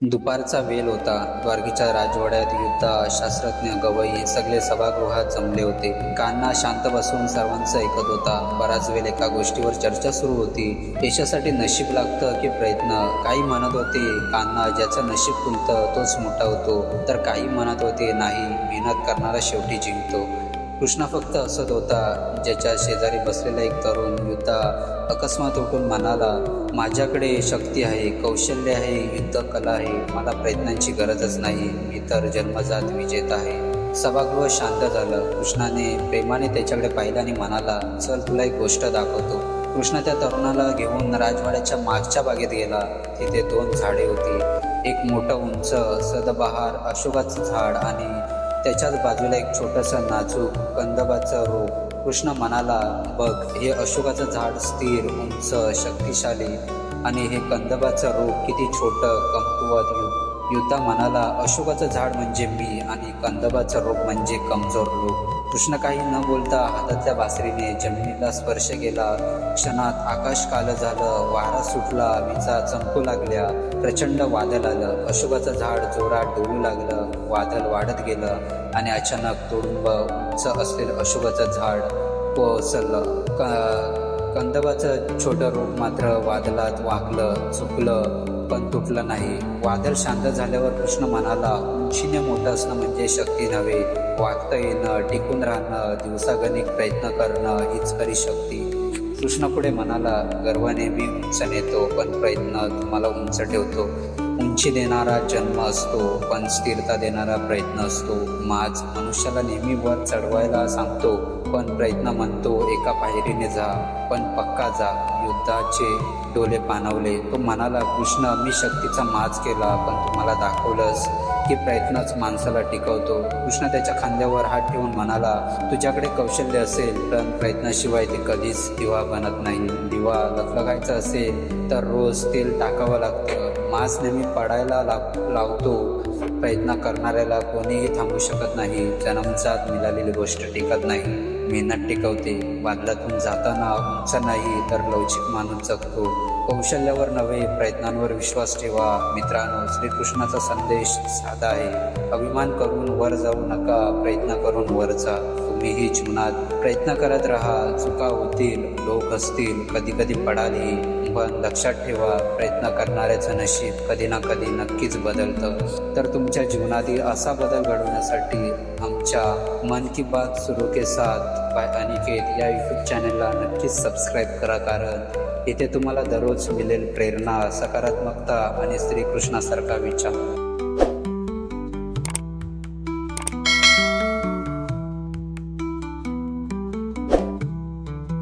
दुपारचा वेळ होता. द्वारकेच्या राजवाड्यात शास्त्रज्ञ गवई हे सगळे सभागृहात जमले होते. कान्हा शांत बसून सर्वांचं ऐकत होता. बराच वेळ एका गोष्टीवर चर्चा सुरू होती. यशासाठी नशीब लागतं की प्रयत्न? काही म्हणत होते कान्हा ज्याचं नशीब खुलतं तोच मोठा होतो, तर काही म्हणत होते नाही, मेहनत करणारा शेवटी जिंकतो. कृष्णा फक्त हसत होता. ज्याच्या शेजारी बसलेला एक तरुण अकस्मात उठून म्हणाला, माझ्याकडे शक्ती आहे, कौशल्य आहे, युद्ध कला आहे, मला प्रयत्नांची गरजच नाही, मी तर जन्मजात विजेता आहे. सभागृह शांत झालं. कृष्णाने प्रेमाने त्याच्याकडे पाहिलं आणि म्हणाला, चल तुला एक गोष्ट दाखवतो. कृष्णा त्या तरुणाला घेऊन राजवाड्याच्या मागच्या बागेत गेला. तिथे 2 झाडे होती. एक मोठं उंच सदाबहार अशोकाचं झाड आणि त्याच्याच बाजूला एक छोटंसं नाजूक कंदबाचं रोप. कृष्ण म्हणाला, बघ, हे अशोकाचं झाड स्थिर, उंच, शक्तिशाली आणि हे कंदबाचं रोप किती छोटं, कमकुवत. युद्धा म्हणाला, अशोकाचं झाड म्हणजे मी आणि कंदबाचं रोप म्हणजे कमजोर लोक. कृष्ण काही न बोलता हातातल्या बासरीने जमिनीला स्पर्श केला. क्षणात आकाश कालं झालं, वारा सुटला, विजा चमकू लागल्या, प्रचंड वादळ आलं. अशोकाचं झाड जोरात डोलू लागलं, वादळ वाढत गेलं आणि अचानक तुडुंब उंच असलेलं अशोकाचं झाड कोसळलं. कंदबाचं छोटं रोप मात्र वादळात वाकलं, चुकलं, पण तुटलं नाही. वादळ शांत झाल्यावर कृष्ण म्हणाला, उंचीने मोठं असणं म्हणजे शक्ती नव्हे, वागता येणं, टिकून राहणं, दिवसागणिक प्रयत्न करणं हीच खरी शक्ती. कृष्ण पुढे म्हणाला, गर्वाने मी उंच नेतो, पण प्रयत्न तुम्हाला उंच ठेवतो. उंची देणारा जन्म असतो, पण स्थिरता देणारा प्रयत्न असतो. माज मनुष्याला नेहमी वर चढवायला सांगतो, पण प्रयत्न म्हणतो एका पायरीने जा, पण पक्का जा. युद्धाचे डोले पाणवले. तो म्हणाला, कृष्ण, मी शक्तीचा माज केला, पण तुम्हाला दाखवलंच की प्रयत्नच माणसाला टिकवतो. कृष्ण त्याच्या खांद्यावर हात ठेवून म्हणाला, तुझ्याकडे कौशल्य असेल, पण प्रयत्नाशिवाय ते कधीच दिवा बनत नाही. दिवा लखलखायचा असेल तर रोज तेल टाकावं लागतं. माज नेहमी पडायला लावतो. प्रयत्न करणाऱ्याला कोणीही थांबू शकत नाही. जन्मजात मिळालेली गोष्ट टिकत नाही, मेहनत टिकवते. वादळातून जाताना उंच नाही तर लवचिक माणूस जगतो. कौशल्यावर नव्हे, प्रयत्नांवर विश्वास ठेवा. मित्रांनो, श्रीकृष्णाचा संदेश साधा आहे. अभिमान करून वर जाऊ नका, प्रयत्न करून वर जा. तुम्हीही जीवनात प्रयत्न करत राहा. चुका होतील, लोक असतील, कधी कधी पडाली, पण लक्षात ठेवा, प्रयत्न करणाऱ्याचं नशीब कधी ना कधी नक्कीच बदलतं. तर तुमच्या जीवनातील असा बदल घडवण्यासाठी आमच्या मन की बात सुरू के साथ बाय अनिकेत या यूट्यूब चॅनलला नक्कीच सबस्क्राईब करा, कारण इथे तुम्हाला दररोज मिळेल प्रेरणा, सकारात्मकता आणि श्रीकृष्णासारखा विचार.